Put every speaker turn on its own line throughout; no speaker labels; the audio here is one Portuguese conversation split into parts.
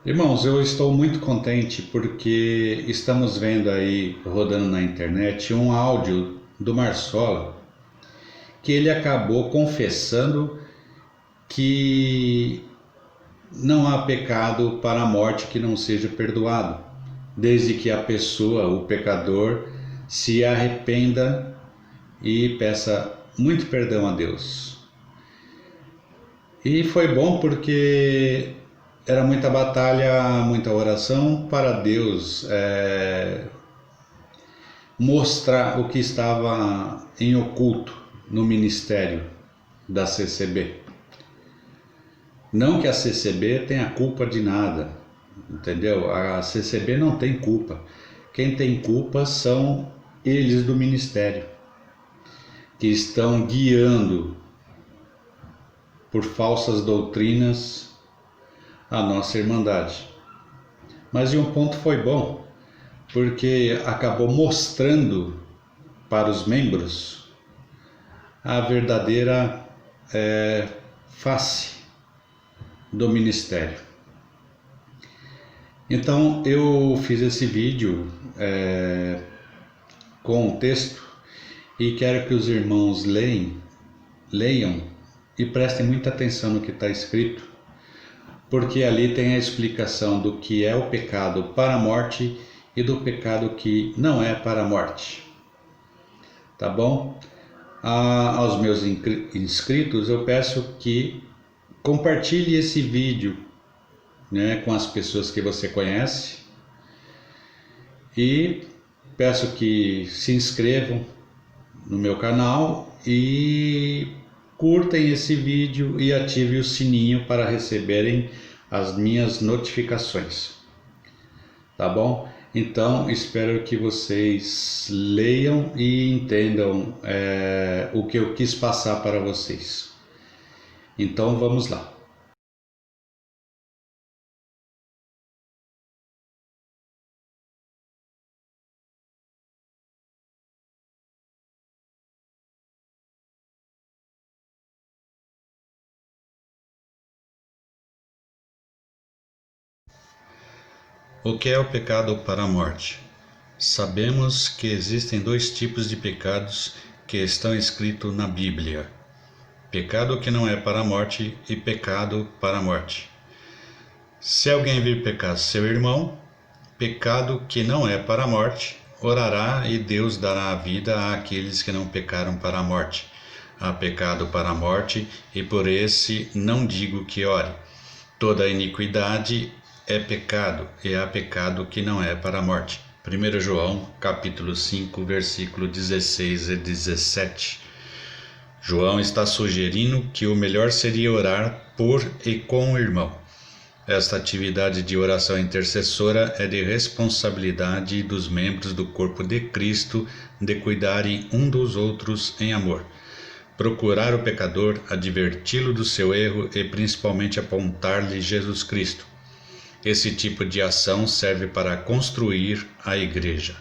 Irmãos, eu estou muito contente porque estamos vendo aí, rodando na internet, um áudio do Marsola que ele acabou confessando que não há pecado para a morte que não seja perdoado, desde que a pessoa, o pecador, se arrependa e peça muito perdão a Deus. E foi bom porque era muita batalha, muita oração para Deus mostrar o que estava em oculto no ministério da CCB. Não que a CCB tenha culpa de nada, entendeu? A CCB não tem culpa. Quem tem culpa são eles do ministério, que estão guiando por falsas doutrinas a nossa irmandade. Mas de um ponto foi bom, porque acabou mostrando para os membros a verdadeira face do ministério. Então eu fiz esse vídeo com o texto e quero que os irmãos leiam e prestem muita atenção no que está escrito, porque ali tem a explicação do que é o pecado para a morte e do pecado que não é para a morte. Tá bom? Aos meus inscritos eu peço que compartilhe esse vídeo, né, com as pessoas que você conhece e peço que se inscrevam no meu canal e curtem esse vídeo e ativem o sininho para receberem as minhas notificações. Tá bom? Então espero que vocês leiam e entendam o que eu quis passar para vocês. Então vamos lá. O que é o pecado para a morte? Sabemos que existem dois tipos de pecados que estão escritos na Bíblia: pecado que não é para a morte e pecado para a morte. Se alguém vir pecar seu irmão, pecado que não é para a morte, orará e Deus dará a vida àqueles que não pecaram para a morte. Há pecado para a morte e por esse não digo que ore. Toda iniquidade é pecado e há pecado que não é para a morte. 1 João capítulo 5, versículo 16 e 17. João está sugerindo que o melhor seria orar por e com o irmão. Esta atividade de oração intercessora é de responsabilidade dos membros do corpo de Cristo de cuidarem um dos outros em amor. Procurar o pecador, adverti-lo do seu erro e principalmente apontar-lhe Jesus Cristo. Esse tipo de ação serve para construir a igreja,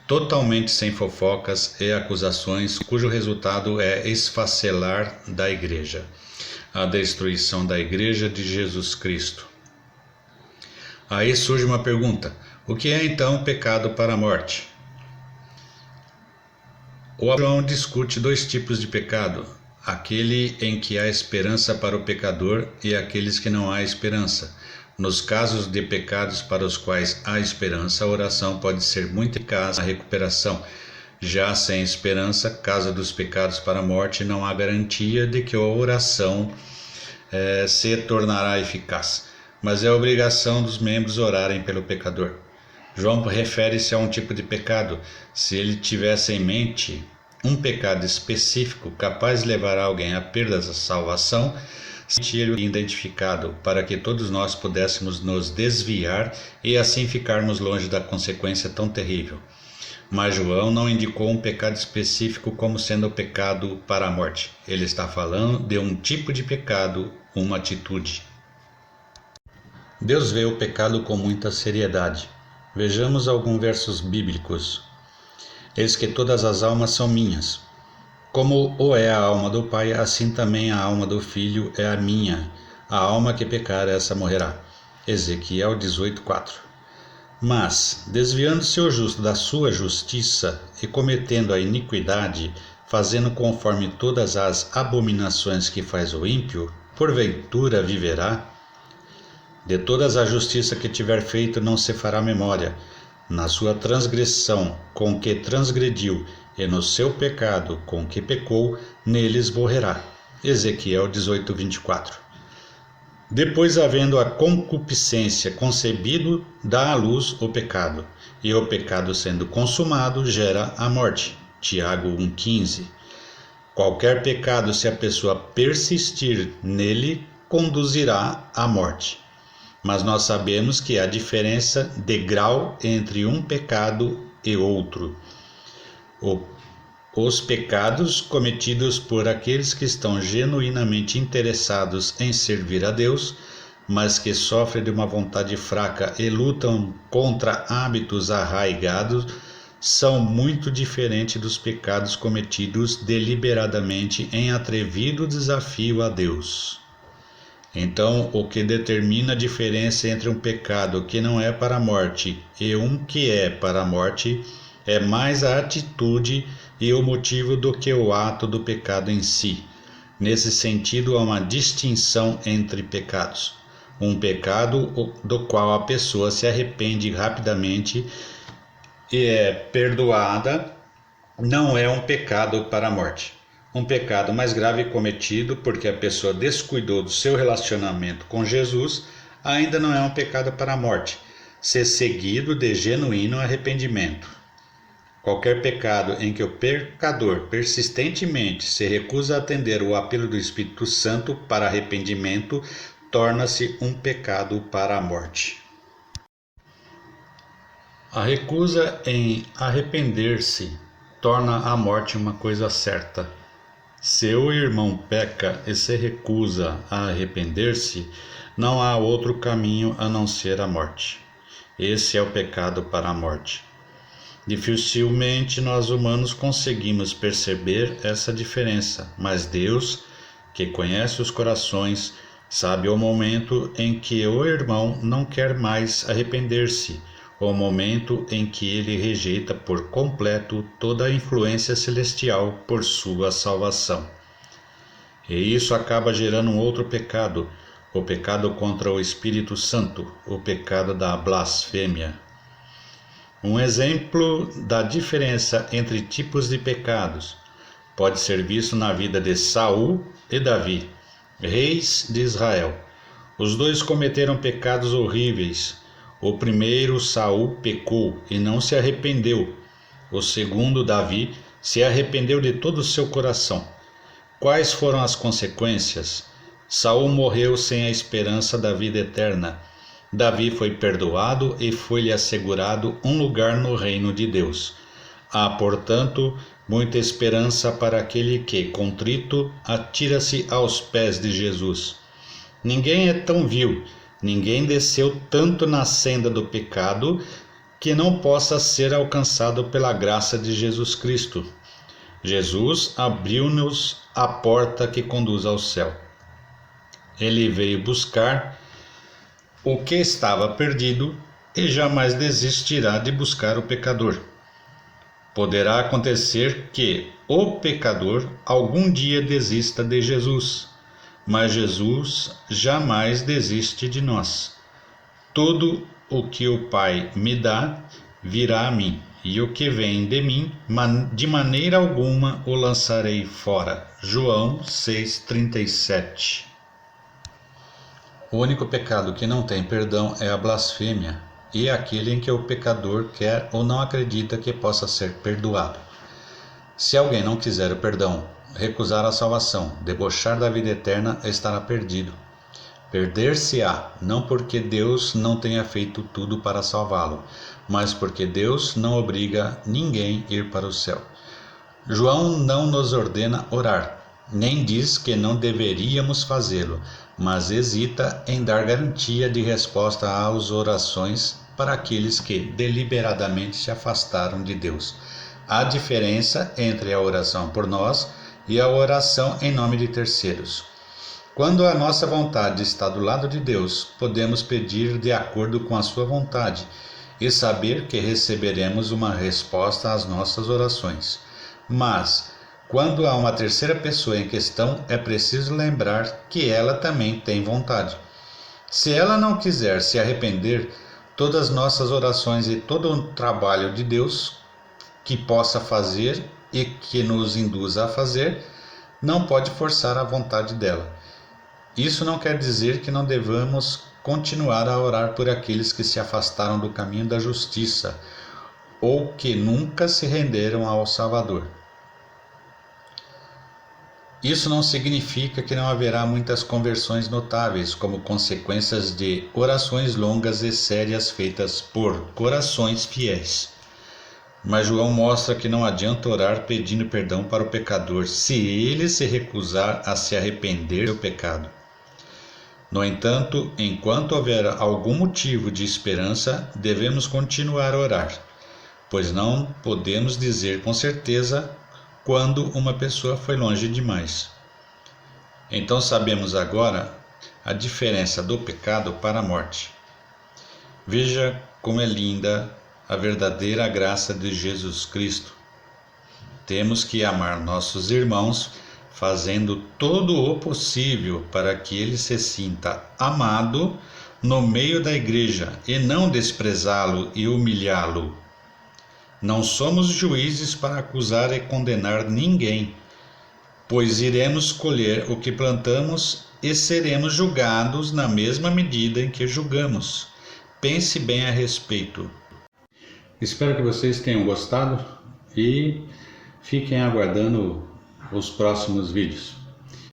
totalmente sem fofocas e acusações, cujo resultado é esfacelar da igreja, a destruição da igreja de Jesus Cristo. Aí surge uma pergunta: o que é então pecado para a morte? O João discute dois tipos de pecado: aquele em que há esperança para o pecador e aqueles que não há esperança. Nos casos de pecados para os quais há esperança, a oração pode ser muito eficaz na recuperação. Já sem esperança, caso dos pecados para a morte, não há garantia de que a oração se tornará eficaz. Mas é obrigação dos membros orarem pelo pecador. João refere-se a um tipo de pecado. Se ele tivesse em mente um pecado específico capaz de levar alguém à perda da salvação, ele identificado para que todos nós pudéssemos nos desviar e assim ficarmos longe da consequência tão terrível. Mas João não indicou um pecado específico como sendo o pecado para a morte. Ele está falando de um tipo de pecado, uma atitude. Deus vê o pecado com muita seriedade. Vejamos alguns versos bíblicos. Eis que todas as almas são minhas. Como o é a alma do Pai, assim também a alma do Filho é a minha. A alma que pecar, essa morrerá. Ezequiel 18:4. Mas, desviando-se o justo da sua justiça e cometendo a iniquidade, fazendo conforme todas as abominações que faz o ímpio, porventura viverá? De todas a justiça que tiver feito não se fará memória. Na sua transgressão com que transgrediu e no seu pecado com que pecou, neles morrerá. Ezequiel 18:24. Depois, havendo a concupiscência concebido, dá à luz o pecado, e o pecado sendo consumado gera a morte. Tiago 1,15. Qualquer pecado, se a pessoa persistir nele, conduzirá à morte. Mas nós sabemos que há diferença de grau entre um pecado e outro. Os pecados cometidos por aqueles que estão genuinamente interessados em servir a Deus, mas que sofrem de uma vontade fraca e lutam contra hábitos arraigados, são muito diferentes dos pecados cometidos deliberadamente em atrevido desafio a Deus. Então, o que determina a diferença entre um pecado que não é para a morte e um que é para a morte é mais a atitude e o motivo do que o ato do pecado em si. Nesse sentido, há uma distinção entre pecados. Um pecado do qual a pessoa se arrepende rapidamente e é perdoada não é um pecado para a morte. Um pecado mais grave cometido porque a pessoa descuidou do seu relacionamento com Jesus ainda não é um pecado para a morte, se seguido de genuíno arrependimento. Qualquer pecado em que o pecador persistentemente se recusa a atender o apelo do Espírito Santo para arrependimento torna-se um pecado para a morte. A recusa em arrepender-se torna a morte uma coisa certa. Se o irmão peca e se recusa a arrepender-se, não há outro caminho a não ser a morte. Esse é o pecado para a morte. Dificilmente nós humanos conseguimos perceber essa diferença, mas Deus, que conhece os corações, sabe o momento em que o irmão não quer mais arrepender-se, o momento em que ele rejeita por completo toda a influência celestial por sua salvação. E isso acaba gerando um outro pecado, o pecado contra o Espírito Santo, o pecado da blasfêmia. Um exemplo da diferença entre tipos de pecados pode ser visto na vida de Saul e Davi, reis de Israel. Os dois cometeram pecados horríveis. O primeiro, Saul, pecou e não se arrependeu. O segundo, Davi, se arrependeu de todo o seu coração. Quais foram as consequências? Saul morreu sem a esperança da vida eterna. Davi foi perdoado e foi-lhe assegurado um lugar no reino de Deus. Há, portanto, muita esperança para aquele que, contrito, atira-se aos pés de Jesus. Ninguém é tão vil, ninguém desceu tanto na senda do pecado que não possa ser alcançado pela graça de Jesus Cristo. Jesus abriu-nos a porta que conduz ao céu. Ele veio buscar o que estava perdido e jamais desistirá de buscar o pecador. Poderá acontecer que o pecador algum dia desista de Jesus, mas Jesus jamais desiste de nós. Tudo o que o Pai me dá virá a mim, e o que vem de mim, de maneira alguma o lançarei fora. João 6,37. O único pecado que não tem perdão é a blasfêmia, e é aquele em que o pecador quer ou não acredita que possa ser perdoado. Se alguém não quiser o perdão, recusar a salvação, debochar da vida eterna, estará perdido. Perder-se-á, não porque Deus não tenha feito tudo para salvá-lo, mas porque Deus não obriga ninguém a ir para o céu. João não nos ordena orar, nem diz que não deveríamos fazê-lo, mas hesita em dar garantia de resposta às orações para aqueles que deliberadamente se afastaram de Deus. Há diferença entre a oração por nós e a oração em nome de terceiros. Quando a nossa vontade está do lado de Deus, podemos pedir de acordo com a sua vontade e saber que receberemos uma resposta às nossas orações. Mas, quando há uma terceira pessoa em questão, é preciso lembrar que ela também tem vontade. Se ela não quiser se arrepender, todas nossas orações e todo o trabalho de Deus que possa fazer e que nos induza a fazer, não pode forçar a vontade dela. Isso não quer dizer que não devamos continuar a orar por aqueles que se afastaram do caminho da justiça ou que nunca se renderam ao Salvador. Isso não significa que não haverá muitas conversões notáveis como consequências de orações longas e sérias feitas por corações fiéis. Mas João mostra que não adianta orar pedindo perdão para o pecador se ele se recusar a se arrepender do pecado. No entanto, enquanto houver algum motivo de esperança, devemos continuar a orar, pois não podemos dizer com certeza quando uma pessoa foi longe demais. Então sabemos agora a diferença do pecado para a morte. Veja como é linda a verdadeira graça de Jesus Cristo. Temos que amar nossos irmãos, fazendo todo o possível para que ele se sinta amado no meio da igreja e não desprezá-lo e humilhá-lo. Não somos juízes para acusar e condenar ninguém, pois iremos colher o que plantamos e seremos julgados na mesma medida em que julgamos. Pense bem a respeito. Espero que vocês tenham gostado e fiquem aguardando os próximos vídeos.